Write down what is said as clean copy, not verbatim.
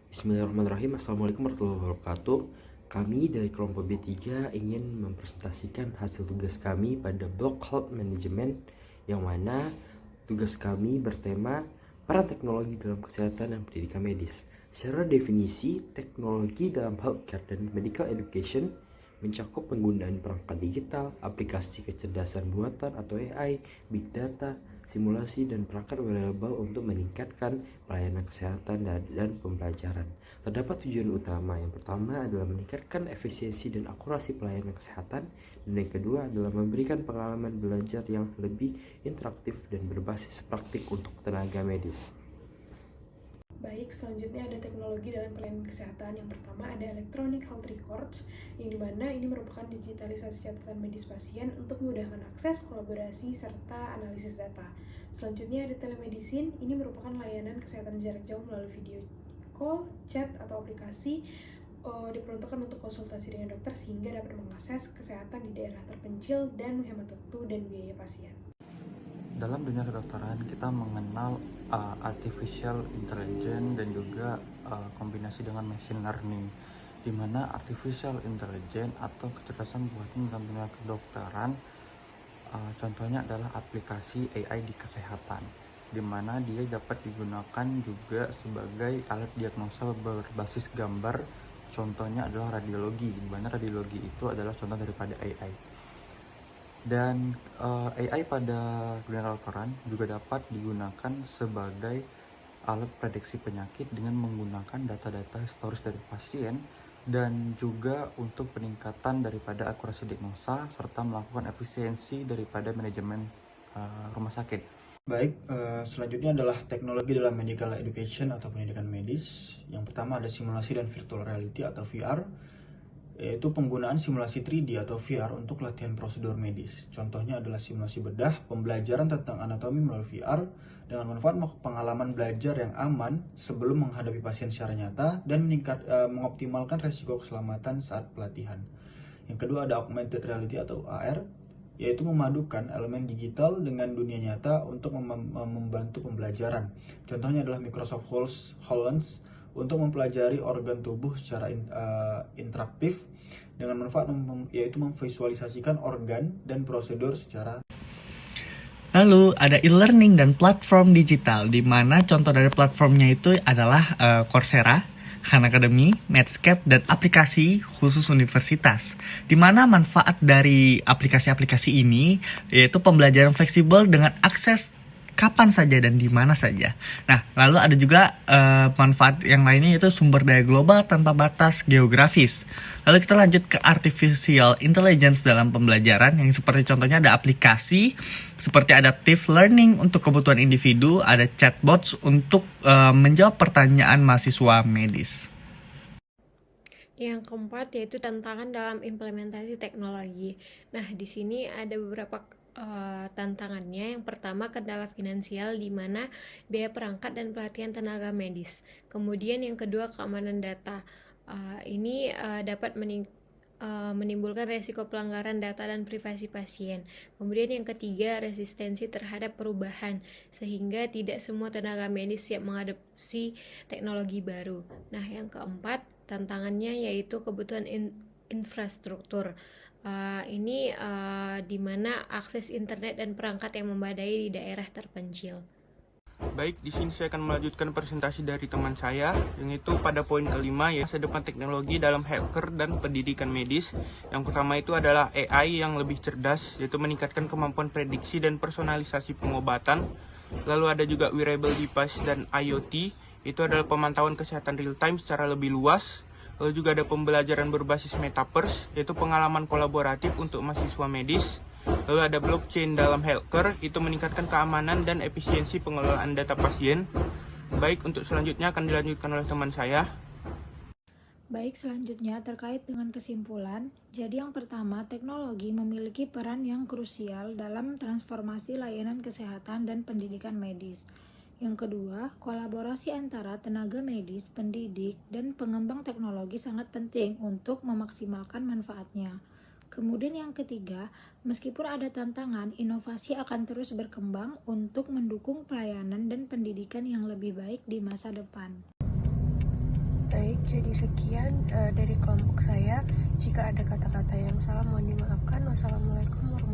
Bismillahirrahmanirrahim. Assalamualaikum warahmatullahi wabarakatuh. Kami dari kelompok B3 ingin mempresentasikan hasil tugas kami pada blok Health Management, yang mana tugas kami bertema peran teknologi dalam kesehatan dan pendidikan medis. Secara definisi, teknologi dalam healthcare dan medical education mencakup penggunaan perangkat digital, aplikasi kecerdasan buatan atau AI, big data, simulasi, dan perangkat wearable untuk meningkatkan pelayanan kesehatan dan pembelajaran. Terdapat tujuan utama. Yang pertama adalah meningkatkan efisiensi dan akurasi pelayanan kesehatan, dan yang kedua adalah memberikan pengalaman belajar yang lebih interaktif dan berbasis praktik untuk tenaga medis. Baik, selanjutnya ada teknologi dalam pelayanan kesehatan. Yang pertama ada Electronic Health Records, yang dimana ini merupakan digitalisasi catatan medis pasien untuk memudahkan akses, kolaborasi, serta analisis data. Selanjutnya ada telemedicine, ini merupakan layanan kesehatan jarak jauh melalui video call, chat, atau aplikasi diperuntukkan untuk konsultasi dengan dokter sehingga dapat mengakses kesehatan di daerah terpencil dan menghemat waktu dan biaya pasien. Dalam dunia kedokteran kita mengenal artificial intelligence dan juga kombinasi dengan machine learning, di mana artificial intelligence atau kecerdasan buatan dalam dunia kedokteran contohnya adalah aplikasi AI di kesehatan, di mana dia dapat digunakan juga sebagai alat diagnosa berbasis gambar. Contohnya adalah radiologi, di mana radiologi itu adalah contoh daripada AI. Dan AI pada dunia kedokteran juga dapat digunakan sebagai alat prediksi penyakit dengan menggunakan data-data historis dari pasien, dan juga untuk peningkatan daripada akurasi diagnosa serta melakukan efisiensi daripada manajemen rumah sakit. Baik, selanjutnya adalah teknologi dalam medical education atau pendidikan medis. Yang pertama ada simulasi dan virtual reality atau VR, yaitu penggunaan simulasi 3D atau VR untuk latihan prosedur medis. Contohnya adalah simulasi bedah, pembelajaran tentang anatomi melalui VR dengan manfaat pengalaman belajar yang aman sebelum menghadapi pasien secara nyata dan mengoptimalkan resiko keselamatan saat pelatihan. Yang kedua ada augmented reality atau AR, yaitu memadukan elemen digital dengan dunia nyata untuk membantu pembelajaran. Contohnya adalah Microsoft HoloLens untuk mempelajari organ tubuh secara interaktif dengan manfaat yaitu memvisualisasikan organ dan prosedur secara. Lalu ada e-learning dan platform digital, di mana contoh dari platformnya itu adalah Coursera, Khan Academy, Medscape, dan aplikasi khusus universitas. Di mana manfaat dari aplikasi-aplikasi ini yaitu pembelajaran fleksibel dengan akses kapan saja dan di mana saja. Nah, lalu ada juga manfaat yang lainnya yaitu sumber daya global tanpa batas geografis. Lalu kita lanjut ke artificial intelligence dalam pembelajaran, yang seperti contohnya ada aplikasi seperti adaptive learning untuk kebutuhan individu, ada chatbots untuk menjawab pertanyaan mahasiswa medis. Yang keempat yaitu tantangan dalam implementasi teknologi. Nah, di sini ada beberapa tantangannya. Yang pertama kendala finansial, di mana biaya perangkat dan pelatihan tenaga medis. Kemudian yang kedua keamanan data. Ini dapat menimbulkan resiko pelanggaran data dan privasi pasien. Kemudian yang ketiga resistensi terhadap perubahan, sehingga tidak semua tenaga medis siap mengadopsi teknologi baru. Nah, yang keempat tantangannya yaitu kebutuhan infrastruktur. Ini di mana akses internet dan perangkat yang memadai di daerah terpencil. Baik, di sini saya akan melanjutkan presentasi dari teman saya, yang itu pada poin kelima, ya, masa depan teknologi dalam healthcare dan pendidikan medis. Yang pertama itu adalah AI yang lebih cerdas, yaitu meningkatkan kemampuan prediksi dan personalisasi pengobatan. Lalu ada juga wearable device dan IoT, itu adalah pemantauan kesehatan real time secara lebih luas. Lalu juga ada pembelajaran berbasis metaverse, yaitu pengalaman kolaboratif untuk mahasiswa medis. Lalu ada blockchain dalam healthcare, itu meningkatkan keamanan dan efisiensi pengelolaan data pasien. Baik, untuk selanjutnya akan dilanjutkan oleh teman saya. Baik, selanjutnya terkait dengan kesimpulan. Jadi yang pertama, teknologi memiliki peran yang krusial dalam transformasi layanan kesehatan dan pendidikan medis. Yang kedua, kolaborasi antara tenaga medis, pendidik, dan pengembang teknologi sangat penting untuk memaksimalkan manfaatnya. Kemudian yang ketiga, meskipun ada tantangan, inovasi akan terus berkembang untuk mendukung pelayanan dan pendidikan yang lebih baik di masa depan. Baik, jadi sekian dari kelompok saya. Jika ada kata-kata yang salah mohon dimaafkan. Wassalamualaikum warahmatullahi wabarakatuh.